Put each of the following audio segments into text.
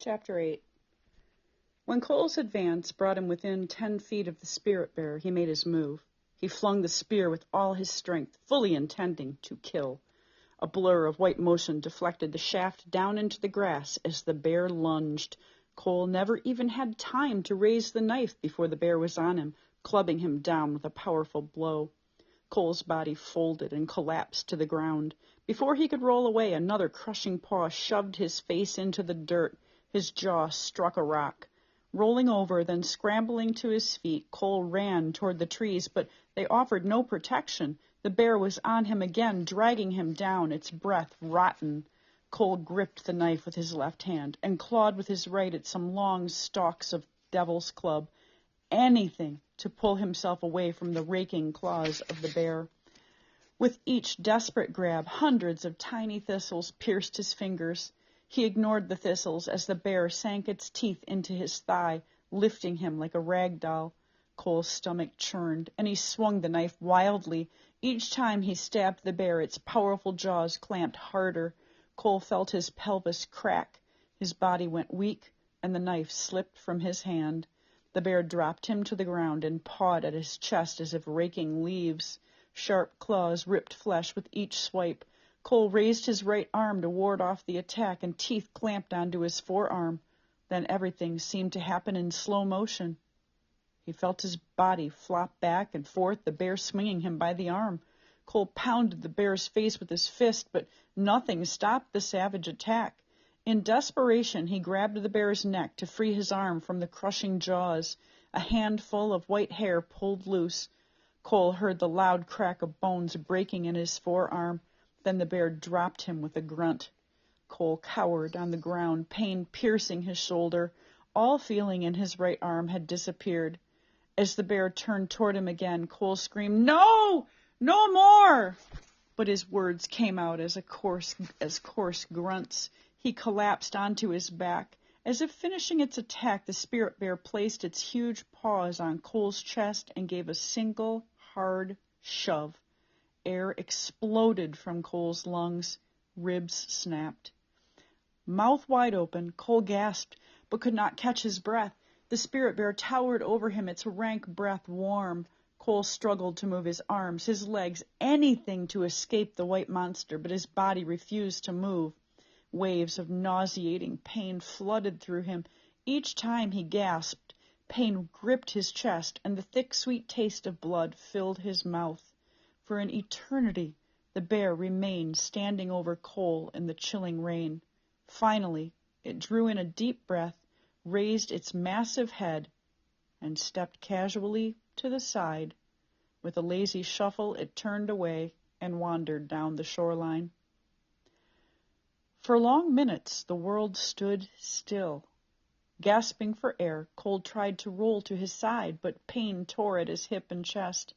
Chapter 8. When Cole's advance brought him within 10 feet of the spirit bear, he made his move. He flung the spear with all his strength, fully intending to kill. A blur of white motion deflected the shaft down into the grass as the bear lunged. Cole never even had time to raise the knife before the bear was on him, clubbing him down with a powerful blow. Cole's body folded and collapsed to the ground. Before he could roll away, another crushing paw shoved his face into the dirt. His jaw struck a rock. Rolling over, then scrambling to his feet, Cole ran toward the trees, but they offered no protection. The bear was on him again, dragging him down, its breath rotten. Cole gripped the knife with his left hand and clawed with his right at some long stalks of devil's club. Anything to pull himself away from the raking claws of the bear. With each desperate grab, hundreds of tiny thistles pierced his fingers. He ignored the thistles as the bear sank its teeth into his thigh, lifting him like a rag doll. Cole's stomach churned, and he swung the knife wildly. Each time he stabbed the bear, its powerful jaws clamped harder. Cole felt his pelvis crack. His body went weak, and the knife slipped from his hand. The bear dropped him to the ground and pawed at his chest as if raking leaves. Sharp claws ripped flesh with each swipe. Cole raised his right arm to ward off the attack, and teeth clamped onto his forearm. Then everything seemed to happen in slow motion. He felt his body flop back and forth, the bear swinging him by the arm. Cole pounded the bear's face with his fist, but nothing stopped the savage attack. In desperation, he grabbed the bear's neck to free his arm from the crushing jaws. A handful of white hair pulled loose. Cole heard the loud crack of bones breaking in his forearm. Then the bear dropped him with a grunt. Cole cowered on the ground, pain piercing his shoulder. All feeling in his right arm had disappeared. As the bear turned toward him again, Cole screamed, "No! No more!" But his words came out as coarse grunts. He collapsed onto his back. As if finishing its attack, the spirit bear placed its huge paws on Cole's chest and gave a single, hard shove. Air exploded from Cole's lungs. Ribs snapped. Mouth wide open, Cole gasped, but could not catch his breath. The spirit bear towered over him, its rank breath warm. Cole struggled to move his arms, his legs, anything to escape the white monster, but his body refused to move. Waves of nauseating pain flooded through him. Each time he gasped, pain gripped his chest, and the thick, sweet taste of blood filled his mouth. For an eternity, the bear remained standing over Cole in the chilling rain. Finally, it drew in a deep breath, raised its massive head, and stepped casually to the side. With a lazy shuffle, it turned away and wandered down the shoreline. For long minutes, the world stood still. Gasping for air, Cole tried to roll to his side, but pain tore at his hip and chest.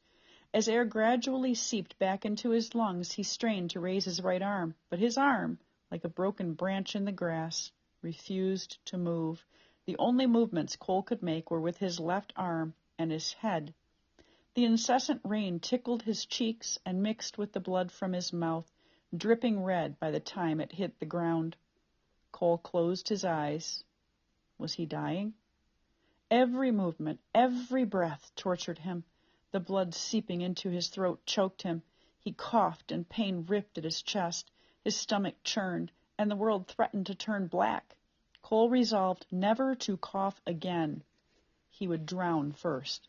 As air gradually seeped back into his lungs, he strained to raise his right arm, but his arm, like a broken branch in the grass, refused to move. The only movements Cole could make were with his left arm and his head. The incessant rain tickled his cheeks and mixed with the blood from his mouth, dripping red by the time it hit the ground. Cole closed his eyes. Was he dying? Every movement, every breath tortured him. The blood seeping into his throat choked him. He coughed and pain ripped at his chest. His stomach churned, and the world threatened to turn black. Cole resolved never to cough again. He would drown first.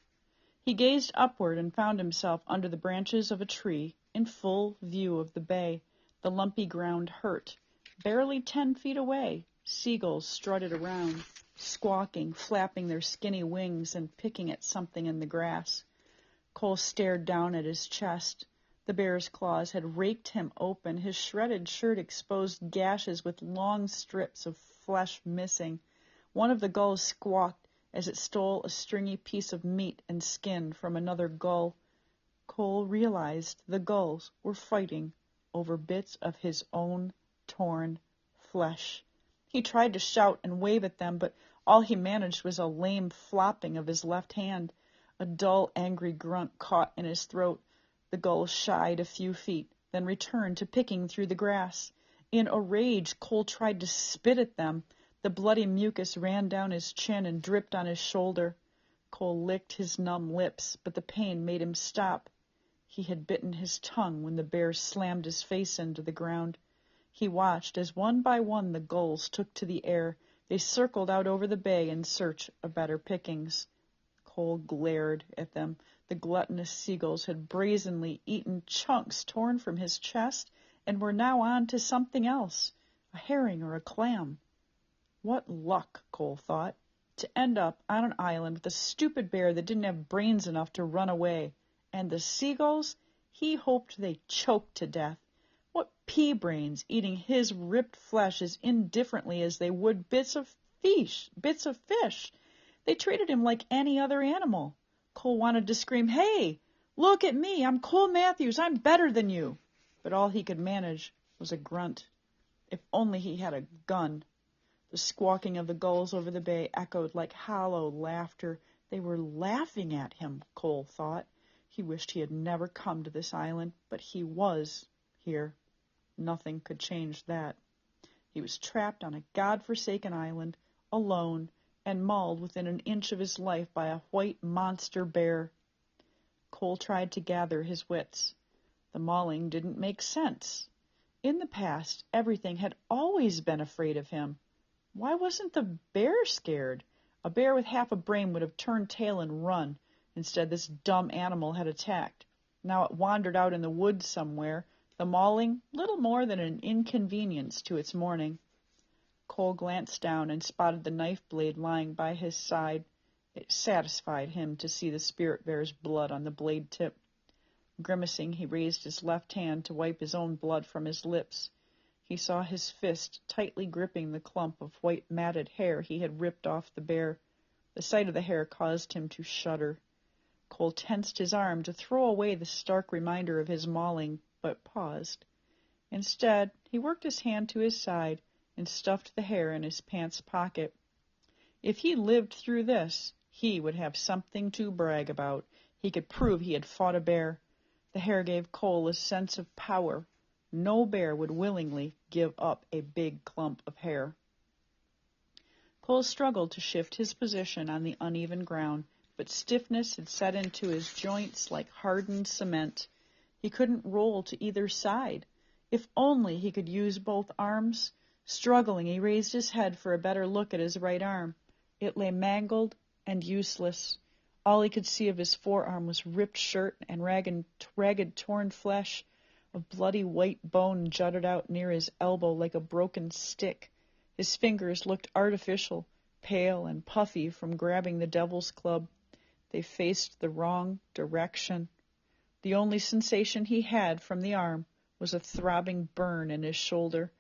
He gazed upward and found himself under the branches of a tree, in full view of the bay. The lumpy ground hurt. Barely 10 feet away, seagulls strutted around, squawking, flapping their skinny wings and picking at something in the grass. Cole stared down at his chest. The bear's claws had raked him open. His shredded shirt exposed gashes with long strips of flesh missing. One of the gulls squawked as it stole a stringy piece of meat and skin from another gull. Cole realized the gulls were fighting over bits of his own torn flesh. He tried to shout and wave at them, but all he managed was a lame flopping of his left hand. A dull, angry grunt caught in his throat. The gull shied a few feet, then returned to picking through the grass. In a rage, Cole tried to spit at them. The bloody mucus ran down his chin and dripped on his shoulder. Cole licked his numb lips, but the pain made him stop. He had bitten his tongue when the bear slammed his face into the ground. He watched as one by one the gulls took to the air. They circled out over the bay in search of better pickings. Cole glared at them. The gluttonous seagulls had brazenly eaten chunks torn from his chest and were now on to something else, a herring or a clam. What luck, Cole thought, to end up on an island with a stupid bear that didn't have brains enough to run away. And the seagulls? He hoped they choked to death. What pea-brains, eating his ripped flesh as indifferently as they would bits of fish. They treated him like any other animal. Cole wanted to scream, "Hey, look at me, I'm Cole Matthews, I'm better than you." But all he could manage was a grunt. If only he had a gun. The squawking of the gulls over the bay echoed like hollow laughter. They were laughing at him, Cole thought. He wished he had never come to this island, but he was here. Nothing could change that. He was trapped on a God-forsaken island, alone, and mauled within an inch of his life by a white monster bear. Cole tried to gather his wits. The mauling didn't make sense. In the past, everything had always been afraid of him. Why wasn't the bear scared? A bear with half a brain would have turned tail and run. Instead, this dumb animal had attacked. Now it wandered out in the woods somewhere, the mauling little more than an inconvenience to its morning. Cole glanced down and spotted the knife blade lying by his side. It satisfied him to see the spirit bear's blood on the blade tip. Grimacing, he raised his left hand to wipe his own blood from his lips. He saw his fist tightly gripping the clump of white matted hair he had ripped off the bear. The sight of the hair caused him to shudder. Cole tensed his arm to throw away the stark reminder of his mauling, but paused. Instead, he worked his hand to his side and stuffed the hair in his pants pocket. If he lived through this, he would have something to brag about. He could prove he had fought a bear. The hair gave Cole a sense of power. No bear would willingly give up a big clump of hair. Cole struggled to shift his position on the uneven ground, but stiffness had set into his joints like hardened cement. He couldn't roll to either side. If only he could use both arms. Struggling, he raised his head for a better look at his right arm. It lay mangled and useless. All he could see of his forearm was ripped shirt and ragged torn flesh. A bloody white bone jutted out near his elbow like a broken stick. His fingers looked artificial, pale and puffy from grabbing the devil's club. They faced the wrong direction. The only sensation he had from the arm was a throbbing burn in his shoulder.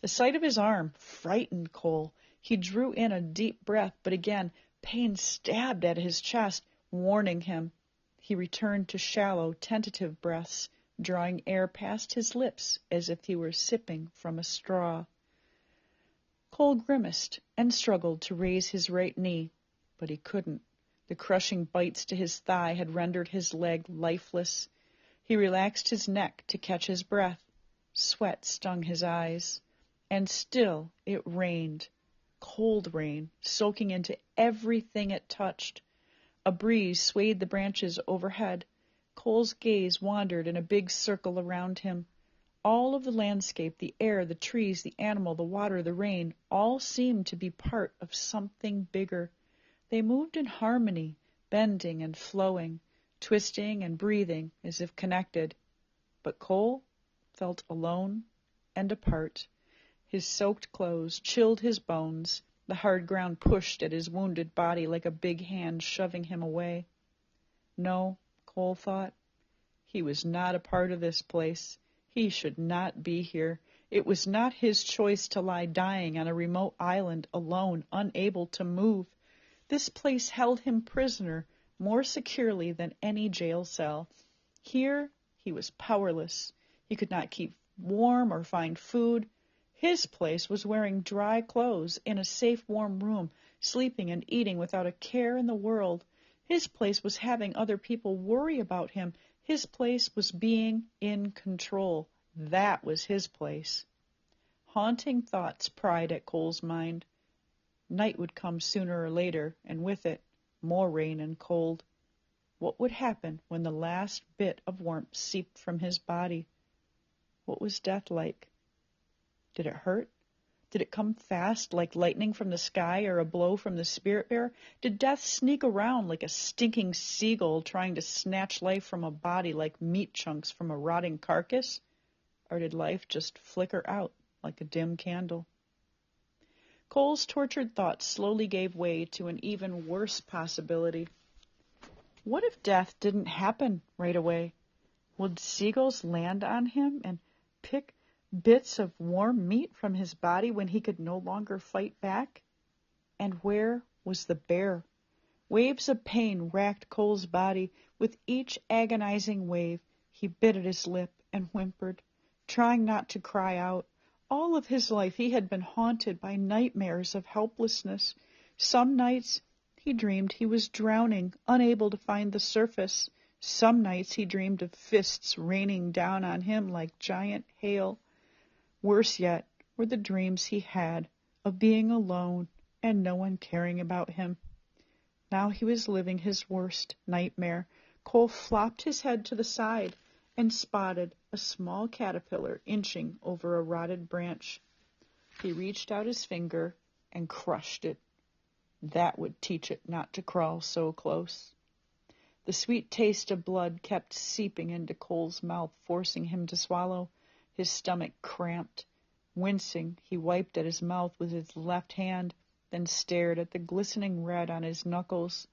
The sight of his arm frightened Cole. He drew in a deep breath, but again pain stabbed at his chest, warning him. He returned to shallow, tentative breaths, drawing air past his lips as if he were sipping from a straw. Cole grimaced and struggled to raise his right knee, but he couldn't. The crushing bites to his thigh had rendered his leg lifeless. He relaxed his neck to catch his breath. Sweat stung his eyes. And still it rained, cold rain, soaking into everything it touched. A breeze swayed the branches overhead. Cole's gaze wandered in a big circle around him. All of the landscape, the air, the trees, the animal, the water, the rain, all seemed to be part of something bigger. They moved in harmony, bending and flowing, twisting and breathing as if connected. But Cole felt alone and apart. His soaked clothes chilled his bones. The hard ground pushed at his wounded body like a big hand shoving him away. No, Cole thought. He was not a part of this place. He should not be here. It was not his choice to lie dying on a remote island, alone, unable to move. This place held him prisoner more securely than any jail cell. Here he was powerless. He could not keep warm or find food. His place was wearing dry clothes in a safe, warm room, sleeping and eating without a care in the world. His place was having other people worry about him. His place was being in control. That was his place. Haunting thoughts pried at Cole's mind. Night would come sooner or later, and with it, more rain and cold. What would happen when the last bit of warmth seeped from his body? What was death like? Did it hurt? Did it come fast like lightning from the sky or a blow from the spirit bear? Did death sneak around like a stinking seagull trying to snatch life from a body like meat chunks from a rotting carcass? Or did life just flicker out like a dim candle? Cole's tortured thoughts slowly gave way to an even worse possibility. What if death didn't happen right away? Would seagulls land on him and pick bits of warm meat from his body when he could no longer fight back? And where was the bear? Waves of pain racked Cole's body. With each agonizing wave, he bit at his lip and whimpered, trying not to cry out. All of his life he had been haunted by nightmares of helplessness. Some nights he dreamed he was drowning, unable to find the surface. Some nights he dreamed of fists raining down on him like giant hail. Worse yet were the dreams he had of being alone and no one caring about him. Now he was living his worst nightmare. Cole flopped his head to the side and spotted a small caterpillar inching over a rotted branch. He reached out his finger and crushed it. That would teach it not to crawl so close. The sweet taste of blood kept seeping into Cole's mouth, forcing him to swallow. His stomach cramped. Wincing, he wiped at his mouth with his left hand, then stared at the glistening red on his knuckles.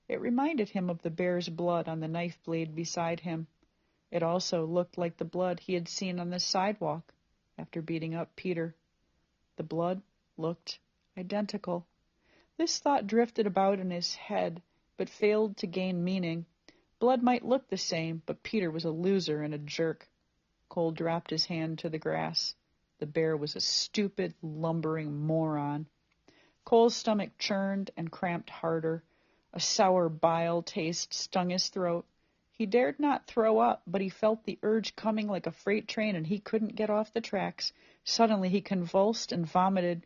It reminded him of the bear's blood on the knife blade beside him. It also looked like the blood he had seen on the sidewalk after beating up Peter. The blood looked identical. This thought drifted about in his head, but failed to gain meaning. Blood might look the same, but Peter was a loser and a jerk. Cole dropped his hand to the grass. The bear was a stupid, lumbering moron. Cole's stomach churned and cramped harder. A sour bile taste stung his throat. He dared not throw up, but he felt the urge coming like a freight train, and he couldn't get off the tracks. Suddenly he convulsed and vomited.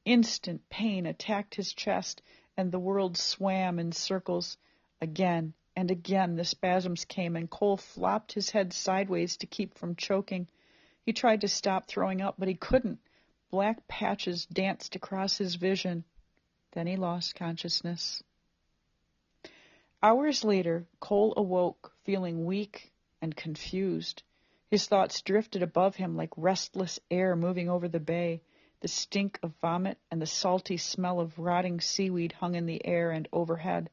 Instant pain attacked his chest, and the world swam in circles. Again and again the spasms came, and Cole flopped his head sideways to keep from choking. He tried to stop throwing up, but he couldn't. Black patches danced across his vision. Then he lost consciousness. Hours later, Cole awoke, feeling weak and confused. His thoughts drifted above him like restless air moving over the bay. The stink of vomit and the salty smell of rotting seaweed hung in the air and overhead.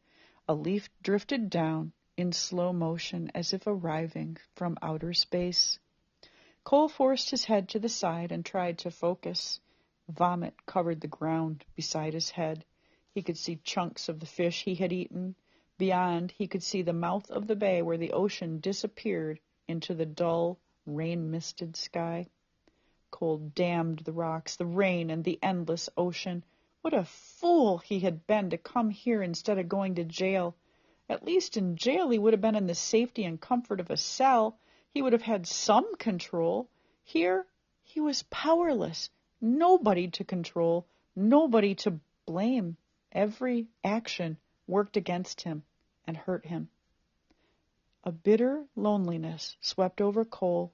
A leaf drifted down in slow motion as if arriving from outer space. Cole forced his head to the side and tried to focus. Vomit covered the ground beside his head. He could see chunks of the fish he had eaten. Beyond, he could see the mouth of the bay where the ocean disappeared into the dull, rain-misted sky. Cole damned the rocks, the rain, and the endless ocean. What a fool he had been to come here instead of going to jail. At least in jail he would have been in the safety and comfort of a cell. He would have had some control. Here he was powerless. Nobody to control, nobody to blame. Every action worked against him and hurt him. A bitter loneliness swept over Cole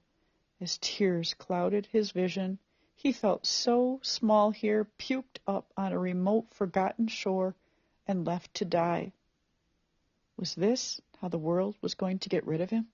as tears clouded his vision. He felt so small here, puked up on a remote, forgotten shore, and left to die. Was this how the world was going to get rid of him?